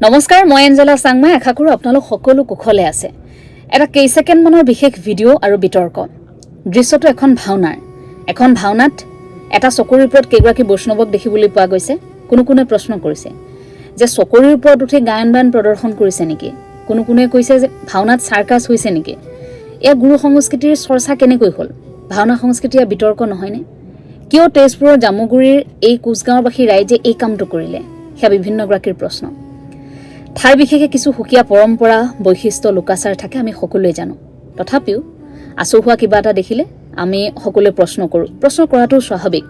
নমস্কাৰ, মই এঞ্জেলা চাংমাই আশা কৰোঁ আপোনালোক সকলো কুশলে আছে। এটা কেইছেকেণ্ড মানৰ বিশেষ ভিডিঅ' আৰু বিতৰ্ক। দৃশ্যটো এখন ভাওনাত এটা চকৰিৰ ওপৰত কেইগৰাকী বৈষ্ণৱক দেখিবলৈ পোৱা গৈছে। কোনোৱে প্ৰশ্ন কৰিছে যে চকৰিৰ ওপৰত উঠি গায়ন বায়ন প্ৰদৰ্শন কৰিছে নেকি? কোনোৱে কৈছে যে ভাওনাত চাৰ্কাছ হৈছে নেকি? এয়া গুৰু সংস্কৃতিৰ চৰ্চা কেনেকৈ হ'ল? ভাওনা সংস্কৃতিৰ বিতৰ্ক নহয়নে? কিয় তেজপুৰৰ জামুগুৰিৰ এই কোচগাঁৱৰবাসী ৰাইজে এই কামটো কৰিলে? সেয়া বিভিন্নগৰাকীৰ প্ৰশ্ন। ঠাই বিশেষে কিছু সুকীয়া পৰম্পৰা বৈশিষ্ট্য লোকাচাৰ থাকে, আমি সকলোৱে জানো। তথাপিও আচহুৱা কিবা এটা দেখিলে আমি সকলোৱে প্ৰশ্ন কৰাটো স্বাভাৱিক।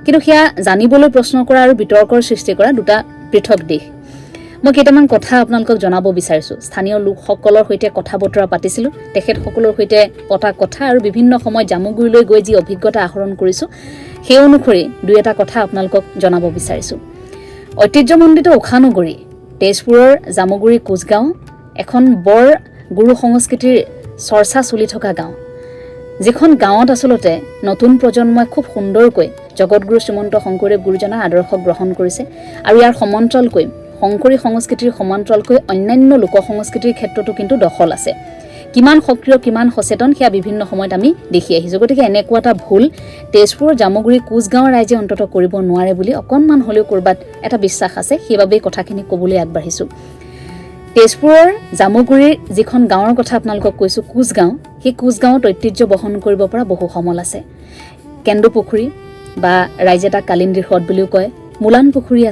কিন্তু সেয়া জানিবলৈ প্ৰশ্ন কৰা আৰু বিতৰ্কৰ সৃষ্টি কৰা দুটা পৃথক দিশ। মই কেইটামান কথা আপোনালোকক জনাব বিচাৰিছোঁ। স্থানীয় লোকসকলৰ সৈতে কথা বতৰা পাতিছিলোঁ, তেখেতসকলৰ সৈতে পতা কথা আৰু বিভিন্ন সময়ত জামুগুৰিলৈ গৈ যি অভিজ্ঞতা আহৰণ কৰিছোঁ সেই অনুসৰি দুই এটা কথা আপোনালোকক জনাব বিচাৰিছোঁ। ঐতিহ্যমণ্ডিত উষানগৰী তেজপুৰৰ জামুগুৰি কোচগাঁও এখন বৰ গুৰু সংস্কৃতিৰ চৰ্চা চলি থকা গাঁও, যিখন গাঁৱত আচলতে নতুন প্ৰজন্মই খুব সুন্দৰকৈ জগতগুৰু শ্ৰীমন্ত শংকৰদেৱ গুৰুজনাৰ আদৰ্শ গ্ৰহণ কৰিছে আৰু ইয়াৰ সমান্তৰালকৈ শংকৰী সংস্কৃতিৰ সমান্তৰালকৈ অন্যান্য লোক সংস্কৃতিৰ ক্ষেত্ৰতো কিন্তু দখল আছে। কিমান সক্ৰিয় কিমান সচেতন সেয়া বিভিন্ন সময়ত আমি দেখি আহিছোঁ। গতিকে এনেকুৱা এটা ভুল তেজপুৰৰ জামুগুৰি কোচগাঁৱৰ ৰাইজে অন্তত কৰিব নোৱাৰে বুলি অকণমান হ'লেও ক'ৰবাত এটা বিশ্বাস আছে, সেইবাবেই কথাখিনি ক'বলৈ আগবাঢ়িছোঁ। তেজপুৰৰ জামুগুৰিৰ যিখন গাঁৱৰ কথা আপোনালোকক কৈছোঁ, কোচগাঁও, সেই কোচগাঁৱত ঐতিহ্য বহন কৰিব পৰা বহু সমল আছে। কেন্দু পুখুৰী বা ৰাইজে তাক কালিন্দী হ্ৰদ বুলিও কয়, মোলান পুখুৰী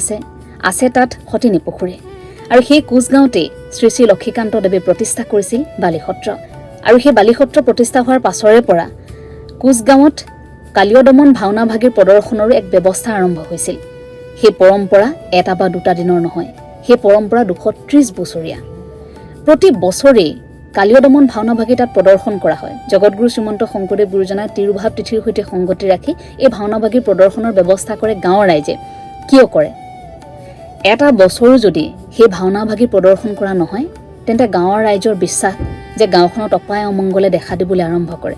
আছে তাত সতিনী পুখুৰী। আৰু সেই কোচগাঁৱতেই শ্ৰী শ্ৰী লক্ষীকান্ত দেৱে প্ৰতিষ্ঠা কৰিছিল বালিসত্ৰ। আৰু সেই বালিসত্ৰ প্ৰতিষ্ঠা হোৱাৰ পাছৰে পৰা কোচগাঁৱত কালীয় দমন ভাওনা ভাগিৰ প্ৰদৰ্শনৰো এক ব্যৱস্থা আৰম্ভ হৈছিল। সেই পৰম্পৰা এটা বা দুটা দিনৰ নহয়, সেই পৰম্পৰা 230 বছৰীয়া। প্ৰতি বছৰেই কালীয় দমন ভাওনা ভাগি তাত প্ৰদৰ্শন কৰা হয়। জগতগুৰু শ্ৰীমন্ত শংকৰদেৱ গুৰুজনাই তিৰুভাৱ তিথিৰ সৈতে সংগতি ৰাখি এই ভাওনা ভাগিৰ প্ৰদৰ্শনৰ ব্যৱস্থা কৰে গাঁৱৰ ৰাইজে। কিয় কৰে? এটা বছৰো যদি সেই ভাওনা ভাগি প্ৰদৰ্শন কৰা নহয়, তেন্তে গাঁৱৰ ৰাইজৰ বিশ্বাস যে গাঁওখনত অপায় অমংগলে দেখা দিবলৈ আৰম্ভ কৰে।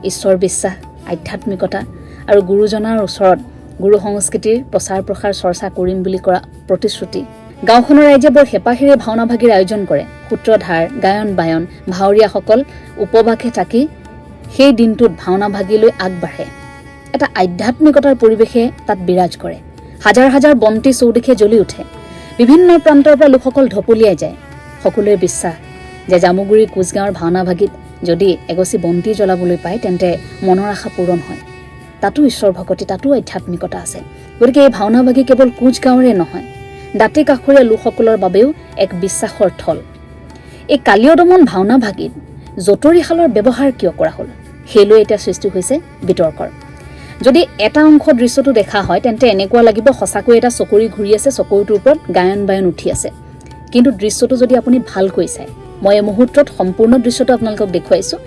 ঈশ্বৰ বিশ্বাস, আধ্যাত্মিকতা আৰু গুৰুজনাৰ ওচৰত গুৰু সংস্কৃতিৰ প্ৰচাৰ প্ৰসাৰ চৰ্চা কৰিম বুলি কৰা প্ৰতিশ্ৰুতি। গাঁওখনৰ ৰাইজে বৰ হেঁপাহেৰে ভাওনা ভাগিৰ আয়োজন কৰে। সূত্ৰধাৰ, গায়ন বায়ন, ভাৱৰীয়াসকল উপবাসে থাকি সেই দিনটোত ভাওনা ভাগিলৈ আগবাঢ়ে। এটা আধ্যাত্মিকতাৰ পৰিৱেশে তাত বিৰাজ কৰে। হাজাৰ হাজাৰ বন্তি চৌদিশে জ্বলি উঠে। বিভিন্ন প্ৰান্তৰ পৰা লোকসকল ঢপলিয়াই যায়। সকলোৰে বিশ্বাস যে জামুগুৰি কোচগাঁৱৰ ভাওনা ভাগিত যদি এগছি বন্তি জ্বলাবলৈ পায় তেন্তে মনৰ আশা পূৰণ হয়। তাতো ঈশ্বৰ ভকতি, তাতো আধ্যাত্মিকতা আছে। গতিকে এই ভাওনা ভাগি কেৱল কোচগাঁৱৰে নহয়, দাঁতি কাষৰীয়া লোকসকলৰ বাবেও এক বিশ্বাসৰ থল। এই কালীয় দমন ভাওনা ভাগিত জতৰীশালৰ ব্যৱহাৰ কিয় কৰা হ'ল সেইলৈ এতিয়া সৃষ্টি হৈছে বিতৰ্কৰ। যদি এটা অংশ দৃশ্যটো দেখা হয় তেন্তে এনেকুৱা লাগিব সঁচাকৈ এটা চকৰি ঘূৰি আছে, চকৰিটোৰ ওপৰত গায়ন বায়ন উঠি আছে। কিন্তু দৃশ্যটো যদি আপুনি ভালকৈ চায়, মই এই মুহূৰ্তত সম্পূৰ্ণ দৃশ্যটো আপোনালোকক দেখুৱাইছোঁ।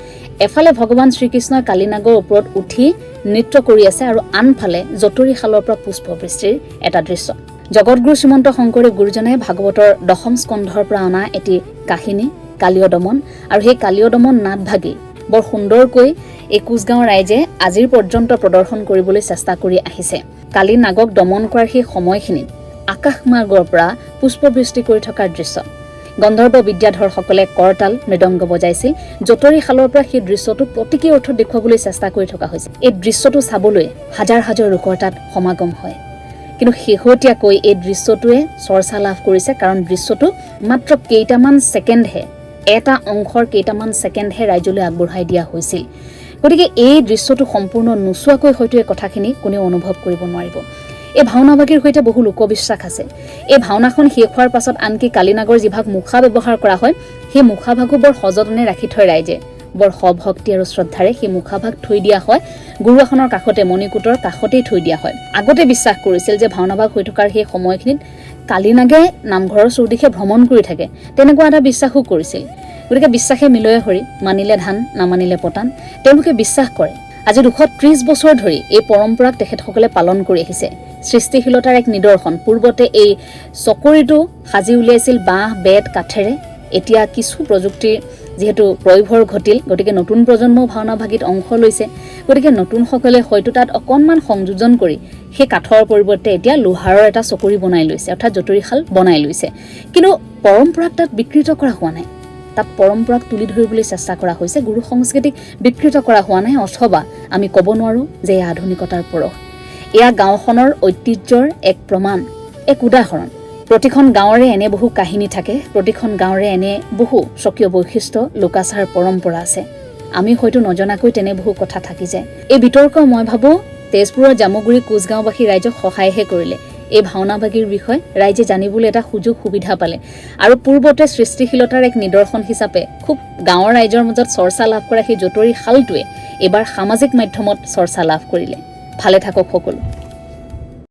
এফালে ভগৱান শ্ৰীকৃষ্ণই কালীনাগৰ ওপৰত উঠি নৃত্য কৰি আছে আৰু আনফালে জতৰীশালৰ পৰা পুষ্পবৃষ্টিৰ এটা দৃশ্য। জগতগুৰু শ্ৰীমন্ত শংকৰদেৱ গুৰুজনাই ভাগৱতৰ 10ম স্কন্ধৰ পৰা অনা এটি কাহিনী কালীয় দমন, আৰু সেই কালীয় দমন নাট ভাগি বৰ সুন্দৰকৈ এই কোচগাঁৱৰ ৰাইজে আজিৰ পৰ্যন্ত প্ৰদৰ্শন কৰিবলৈ চেষ্টা কৰি আহিছে। কালী নাগক দমন কৰাৰ সেই সময়খিনিত আকাশমাৰ্গৰ পৰা পুষ্পবৃষ্টি কৰি থকাৰ দৃশ্য। গন্ধৰ্ব বিদ্যাধৰসকলে কৰতাল মৃদংগ বজাইছিল। জতৰীশালৰ পৰা সেই দৃশ্যটো প্ৰতীকী অৰ্থত দেখুৱাবলৈ চেষ্টা কৰি থকা হৈছে। এই দৃশ্যটো চাবলৈ হাজাৰ হাজাৰ লোকৰ তাত সমাগম হয়। কিন্তু শেহতীয়াকৈ এই দৃশ্যটোৱে চৰ্চা লাভ কৰিছে, কাৰণ দৃশ্যটো মাত্ৰ কেইটামান ছেকেণ্ডহে, এটা অংশৰ কেইটামান ছেকেণ্ডহে ৰাইজলৈ আগবঢ়াই দিয়া হৈছিল। গতিকে এই দৃশ্যটো সম্পূৰ্ণ নোচোৱাকৈ হয়তো এই কথাখিনি কোনেও অনুভৱ কৰিব নোৱাৰিব। এই ভাওনা ভাগিৰ সৈতে বহু লোকবিশ্বাস আছে। এই ভাওনাখন শেষ হোৱাৰ পাছত আনকি কালীনাগৰ যিভাগ মুখা ব্যৱহাৰ কৰা হয়, সেই মুখাভাগো বৰ সযতনে ৰাখি থয় ৰাইজে। বৰ সভক্তি আৰু শ্ৰদ্ধাৰে সেই মুখাভাগ থৈ দিয়া হয়। গুৰু আসনৰ কাষতে, মণিকূটৰ কাষতেই থৈ দিয়া হয়। আগতে বিশ্বাস কৰিছিল যে ভাওনাভাগ হৈ থকাৰ সেই সময়খিনিত কালীনাগে নামঘৰৰ চৌদিশে ভ্ৰমণ কৰি থাকে, তেনেকুৱা এটা বিশ্বাসো কৰিছিল। গতিকে বিশ্বাসে মিলয়ে হৰি, মানিলে ধান নামানিলে পতান। তেওঁলোকে বিশ্বাস কৰে। আজি 230 বছৰ ধৰি এই পৰম্পৰাক তেখেতসকলে পালন কৰি আহিছে। সৃষ্টিশীলতাৰ এক নিদৰ্শন। পূৰ্বতে এই চকৰিটো সাজি উলিয়াইছিল বাঁহ, বেত, কাঠেৰে। এতিয়া কিছু প্ৰযুক্তিৰ যিহেতু প্ৰয়োভৰ ঘটিল গতিকে নতুন প্ৰজন্মও ভাওনা ভাগিত অংশ লৈছে গতিকে নতুনসকলে হয়তো তাত অকণমান সংযোজন কৰি সেই কাঠৰ পৰিৱৰ্তে এতিয়া লোহাৰৰ এটা চকৰি বনাই লৈছে অৰ্থাৎ জটৰীশাল বনাই লৈছে কিন্তু পৰম্পৰাক তাত বিকৃত কৰা হোৱা নাই তাত পৰম্পৰাক তুলি ধৰিবলৈ চেষ্টা কৰা হৈছে গুৰু সংস্কৃতিক বিকৃত কৰা হোৱা নাই অথবা আমি ক'ব নোৱাৰোঁ যে এয়া আধুনিকতাৰ পৰশ এয়া গাঁওখনৰ ঐতিহ্যৰ এক প্ৰমাণ এক উদাহৰণ প্ৰতিখন গাঁৱৰে এনে বহু কাহিনী থাকে প্ৰতিখন গাঁৱৰে এনে বহু স্বকীয় বৈশিষ্ট্য লোকাচাৰ পৰম্পৰা আছে আমি হয়তো নজনাকৈ তেনে বহু কথা থাকি যায় এই বিতৰ্ক মই ভাবোঁ তেজপুৰৰ জামুগুৰি কোচগাঁওবাসী ৰাইজক সহায়হে কৰিলে এই ভাওনাভাগীৰ বিষয়ে ৰাইজে জানিবলৈ এটা সুযোগ সুবিধা পালে আৰু পূৰ্বতে সৃষ্টিশীলতাৰ এক নিদৰ্শন হিচাপে খুব গাঁৱৰ ৰাইজৰ মাজত চৰ্চা লাভ কৰা সেই জটৰীশালটোৱে এইবাৰ সামাজিক মাধ্যমত চৰ্চা লাভ কৰিলে ভালে থাকক সকলো